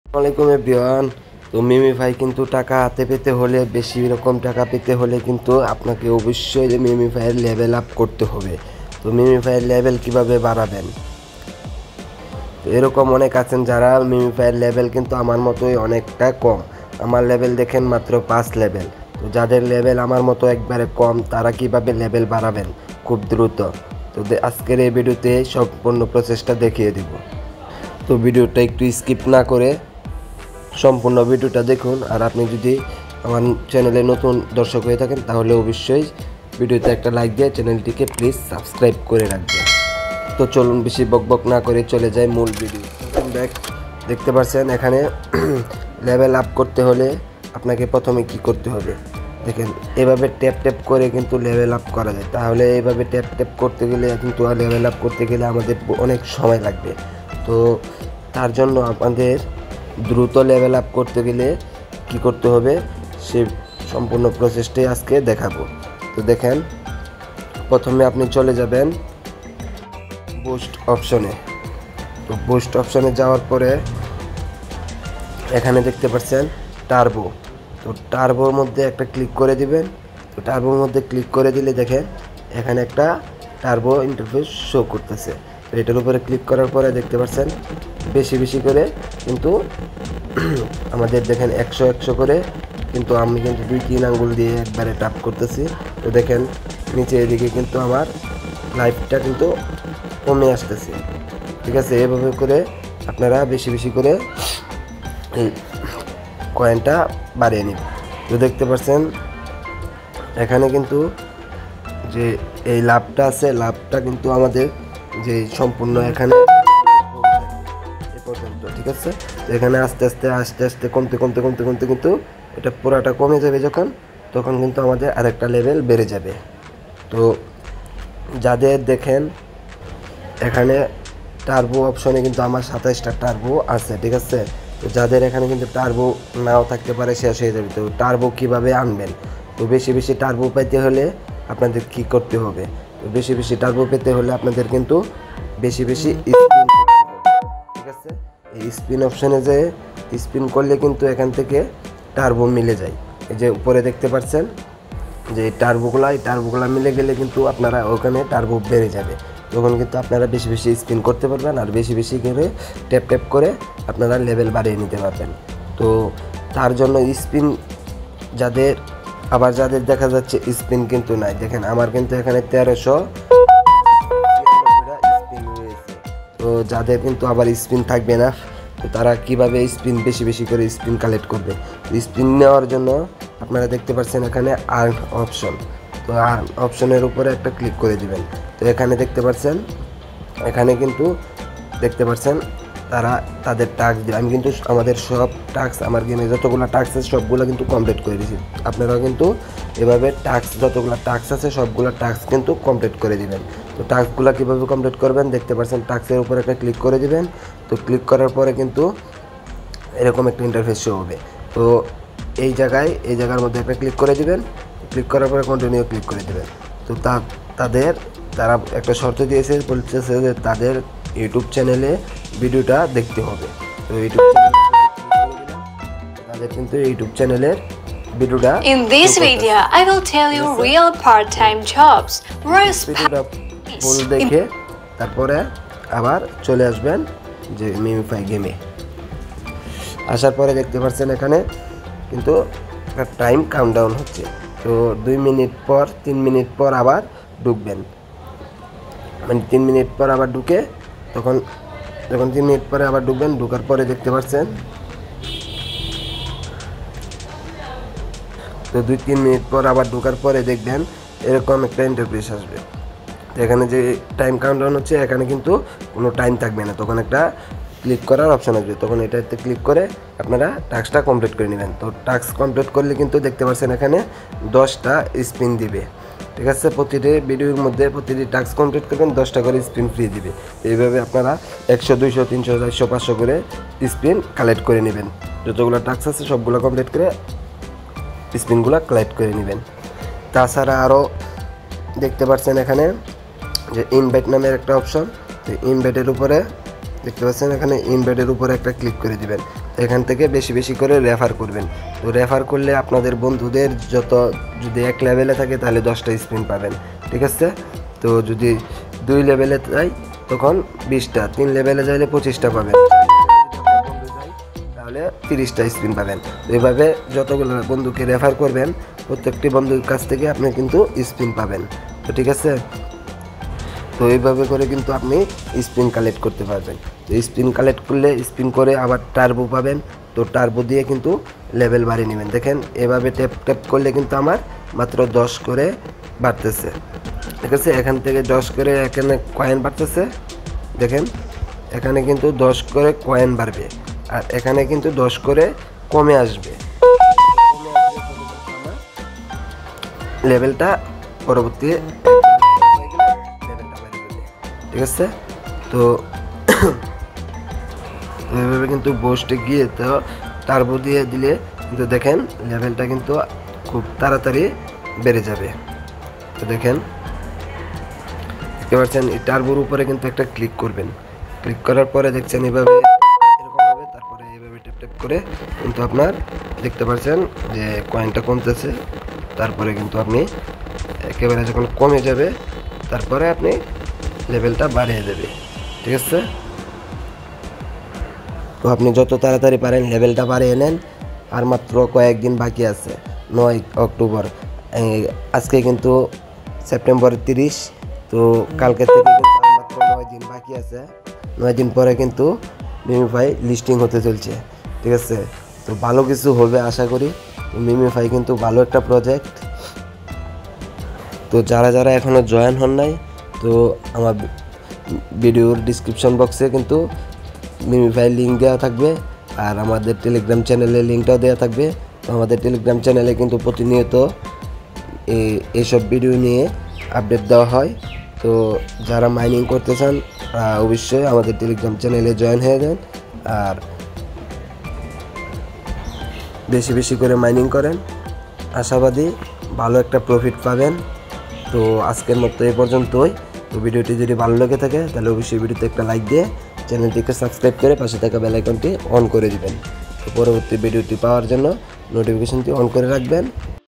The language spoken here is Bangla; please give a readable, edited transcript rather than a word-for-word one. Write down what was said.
আসসালামাইকুম এভরিওয়ান। তো মিমিফাই কিন্তু টাকা হাতে পেতে হলে, বেশি রকম টাকা পেতে হলে কিন্তু আপনাকে অবশ্যই যে মিমিফাইয়ের লেভেল আপ করতে হবে। তো মিমিফাইয়ের লেভেল কিভাবে বাড়াবেন? তো এরকম অনেক আছেন যারা মিমিফাইয়ের লেভেল কিন্তু আমার মতোই অনেকটা কম। আমার লেভেল দেখেন মাত্র 5 লেভেল। তো যাদের লেভেল আমার মতো একবারে কম, তারা কিভাবে লেভেল বাড়াবেন খুব দ্রুত? তো আজকের এই ভিডিওতে সম্পূর্ণ প্রসেসটা দেখিয়ে দিব। তো ভিডিওটা একটু স্কিপ না করে সম্পূর্ণ ভিডিওটা দেখুন। আর আপনি যদি আমার চ্যানেলে নতুন দর্শক হয়ে থাকেন তাহলে অবশ্যই ভিডিওতে একটা লাইক দিয়ে চ্যানেলটিকে প্লিজ সাবস্ক্রাইব করে রাখবেন। তো চলুন বেশি বকবক না করে চলে যায় মূল ভিডিও। দেখতে পাচ্ছেন এখানে লেভেল আপ করতে হলে আপনাকে প্রথমে কি করতে হবে দেখেন, এভাবে ট্যাপ ট্যাপ করে কিন্তু লেভেল আপ করা যায়। তাহলে এইভাবে ট্যাপ ট্যাপ করতে গেলে কিন্তু লেভেল আপ করতে গেলে আমাদের অনেক সময় লাগবে। তো তার জন্য আমাদের দ্রুত লেভেল আপ করতে গেলে কি করতে হবে সে সম্পূর্ণ প্রসেসটাই আজকে দেখাবো। তো দেখেন, প্রথমে আপনি চলে যাবেন বুস্ট অপশনে। তো বুস্ট অপশনে যাওয়ার পরে এখানে দেখতে পাচ্ছেন টার্বো। তো টার্বোর মধ্যে একটা ক্লিক করে দিবেন। তো টার্বোর মধ্যে ক্লিক করে দিলে দেখেন এখানে একটা টার্বো ইন্টারফেস শো করতেছে। তো এটার উপরে ক্লিক করার পরে দেখতে পাচ্ছেন বেশি বেশি করে কিন্তু আমাদের দেখেন 100 করে কিন্তু আমি কিন্তু 2-3 আঙ্গুল দিয়ে একবারে টাপ করতেছি। তো দেখেন নিচে এদিকে কিন্তু আমার লাইফটা কিন্তু কমে আসতেছে। ঠিক আছে, এভাবে করে আপনারা বেশি বেশি করে এই কয়েনটা বাড়িয়ে নিন। তো দেখতে পাচ্ছেন এখানে কিন্তু যে এই লাভটা আছে, লাভটা কিন্তু আমাদের যে সম্পূর্ণ এখানে এ পর্যন্ত। ঠিক আছে, তো এখানে আস্তে আস্তে আস্তে আস্তে কমতে কমতে কমতে কমতে কিন্তু এটা পুরাটা কমে যাবে যখন, তখন কিন্তু আমাদের আরেকটা লেভেল বেড়ে যাবে। তো যাদের দেখেন এখানে টার্বো অপশনে কিন্তু আমার 27টা টার্বো আছে। ঠিক আছে, তো যাদের এখানে কিন্তু টার্বো নাও থাকতে পারে, শেষ হয়ে যাবে। তো টার্বো কিভাবে আনবেন? তো বেশি বেশি টার্বো পেতে হলে আপনাদের কি করতে হবে? তো বেশি বেশি টার্বো পেতে হলে আপনাদের কিন্তু বেশি বেশি স্পিন করতে হবে। ঠিক আছে, এই স্পিন অপশনে যে স্পিন করলে কিন্তু এখান থেকে টার্বো মিলে যায়। এই যে উপরে দেখতে পাচ্ছেন যে এই টার্বোগুলা মিলে গেলে কিন্তু আপনারা ওখানে টার্বো বেড়ে যাবে। তখন কিন্তু আপনারা বেশি বেশি স্পিন করতে পারবেন আর বেশি বেশি করে ট্যাপ ট্যাপ করে আপনারা লেভেল বাড়িয়ে নিতে পারবেন। তো তার জন্য স্পিন যাদের দেখা যাচ্ছে স্পিন কিন্তু নাই, দেখেন আমার কিন্তু এখানে 1300 স্পিন রয়েছে। তো যাদের কিন্তু আবার স্পিন থাকবে না, তো তারা কিভাবে স্পিন বেশি বেশি করে স্পিন কালেক্ট করবে? স্পিন নেওয়ার জন্য আপনারা দেখতে পাচ্ছেন এখানে আর্ন অপশন। তো আর্ন অপশনের উপরে একটা ক্লিক করে দিবেন। তো এখানে দেখতে পাচ্ছেন এখানে কিন্তু দেখতে পাচ্ছেন তারা তাদের টাস্ক দেবে। আমি কিন্তু আমাদের সব টাস্ক, আমার গেমে যতগুলো টাস্ক আছে সবগুলো কিন্তু কমপ্লিট করে দিয়েছি। আপনারাও কিন্তু এভাবে টাস্ক যতগুলো টাস্ক আছে সবগুলো টাস্ক কিন্তু কমপ্লিট করে দিবেন। তো টাস্কগুলো কীভাবে কমপ্লিট করবেন দেখতে পাচ্ছেন, টাস্কের উপরে একটা ক্লিক করে দিবেন। তো ক্লিক করার পরে কিন্তু এরকম একটা ইন্টারফেস শো হবে। তো এই জায়গার মধ্যে একটা ক্লিক করে দিবেন। ক্লিক করার পরে কন্টিনিউ ক্লিক করে দেবেন। তো তারা একটা শর্ত দিয়েছে, বলতেছে যে তাদের ইউটিউব চ্যানেলে ভিডিওটা দেখতে হবে। তো ইউটিউব তাদের কিন্তু ইউটিউব চ্যানেলের ভিডিওটা In this video, I will tell you real part-time jobs where ভিডিওটা ফুল দেখে তারপরে আবার চলে আসবেন যে মিমিফাই গেমে। আসার পরে দেখতে পাচ্ছেন এখানে কিন্তু একটা টাইম কাউন্টডাউন হচ্ছে। তো 2 মিনিট পর 3 মিনিট পর আবার ঢুকবেন, মানে 3 মিনিট পর আবার ঢুকে যখন 3 মিনিট পরে আবার ঢুকবেন। ঢুকার পরে দেখতে পাচ্ছেন তো 2-3 মিনিট পর আবার ঢোকার পরে দেখবেন এরকম একটা ইন্টারফেস আসবে। তো এখানে যে টাইম কাউন্টডাউন হচ্ছে এখানে কিন্তু কোনো টাইম থাকবে না, তখন একটা ক্লিক করার অপশন আসবে। তখন এটাতে ক্লিক করে আপনারা টাস্কটা কমপ্লিট করে নেবেন। তো টাস্ক কমপ্লিট করলে কিন্তু দেখতে পাচ্ছেন এখানে 10টা স্পিন দিবে। ঠিক আছে, প্রতিটি ভিডিওর মধ্যে প্রতিটি টাস্ক কমপ্লিট করবেন 10টা করে স্পিন ফ্রি দিবে। এইভাবে আপনারা 100, 200, 300, 400, 500 করে স্পিন কালেক্ট করে নেবেন। যতগুলো টাস্ক আছে সবগুলো কমপ্লিট করে স্পিনগুলো কালেক্ট করে নেবেন। তাছাড়া আরও দেখতে পাচ্ছেন এখানে যে ইনভাইট নামের একটা অপশন। তো ইনভাইটের উপরে দেখতে পাচ্ছেন এখানে ইনভাইটের উপরে একটা ক্লিক করে দিবেন। এখান থেকে বেশি বেশি করে রেফার করবেন। তো রেফার করলে আপনাদের বন্ধুদের যত যদি 1 লেভেলে থাকে তাহলে 10টা স্পিন পাবেন, ঠিক আছে। তো যদি 2 লেভেলে যাই তখন 20টা, 3 লেভেলে যাইলে 25টা পাবেন, তাহলে 30টা স্পিন পাবেন। তো এইভাবে যতগুলো বন্ধুকে রেফার করবেন প্রত্যেকটি বন্ধুর কাছ থেকে আপনি কিন্তু স্পিন পাবেন। তো ঠিক আছে, তো এইভাবে করে কিন্তু আপনি স্পিন কালেক্ট করতে পারবেন। তো স্পিন কালেক্ট করলে স্পিন করে আবার টার্বো পাবেন। তো টার্বো দিয়ে কিন্তু লেভেল বাড়িয়ে নেবেন। দেখেন এভাবে ট্যাপ ট্যাপ করলে কিন্তু আমার মাত্র 10 করে বাড়তেছে, ঠিক আছে। এখান থেকে 10 করে এখানে কয়েন বাড়তেছে, দেখেন এখানে কিন্তু 10 করে কয়েন বাড়বে, আর এখানে কিন্তু 10 করে কমে আসবে। লেভেলটা পরবর্তী ঠিক আছে। তো এভাবে কিন্তু বুস্টে গিয়ে তো টার্বো দিয়ে দিলে কিন্তু দেখেন লেভেলটা কিন্তু খুব তাড়াতাড়ি বেড়ে যাবে। তো দেখেন দেখতে পাচ্ছেন এই টার্বোর উপরে কিন্তু একটা ক্লিক করবেন। ক্লিক করার পরে দেখছেন এভাবে এরকম হবে, তারপরে এভাবে ট্যাপ ট্যাপ করে কিন্তু আপনার দেখতে পাচ্ছেন যে কয়েনটা কমতেছে। তারপরে কিন্তু আপনি একেবারে যখন কমে যাবে তারপরে আপনি লেভেলটা বাড়িয়ে দেবে, ঠিক আছে। তো আপনি যত তাড়াতাড়ি পারেন লেভেলটা বাড়িয়ে নেন। আর মাত্র কয়েকদিন বাকি আছে, 9 অক্টোবর। আজকে কিন্তু সেপ্টেম্বর 30, তো কালকে থেকে কিন্তু আর মাত্র 9 দিন বাকি আছে। 9 দিন পরে কিন্তু মিমিফাই লিস্টিং হতে চলছে, ঠিক আছে। তো ভালো কিছু হবে আশা করি। মিমিফাই কিন্তু ভালো একটা প্রজেক্ট। তো যারা যারা এখনও জয়েন হন নাই, তো আমার ভিডিওর ডিসক্রিপশন বক্সে কিন্তু মিমিফাই লিঙ্ক দেওয়া থাকবে, আর আমাদের টেলিগ্রাম চ্যানেলের লিঙ্কটাও দেওয়া থাকবে। তো আমাদের টেলিগ্রাম চ্যানেলে কিন্তু প্রতিনিয়ত এইসব ভিডিও নিয়ে আপডেট দেওয়া হয়। তো যারা মাইনিং করতে চান অবশ্যই আমাদের টেলিগ্রাম চ্যানেলে জয়েন হয়ে যান, আর বেশি বেশি করে মাইনিং করেন। আশাবাদী ভালো একটা প্রফিট পাবেন। তো আজকের মতো এই পর্যন্তই। তো ভিডিওটি যদি ভালো লেগে থাকে তাহলে অবশ্যই ভিডিওতে একটা লাইক দিয়ে চ্যানেলটিকে সাবস্ক্রাইব করে পাশে থাকা বেল আইকনটি অন করে দিবেন। তো পরবর্তী ভিডিওটি পাওয়ার জন্য নোটিফিকেশনটি অন করে রাখবেন।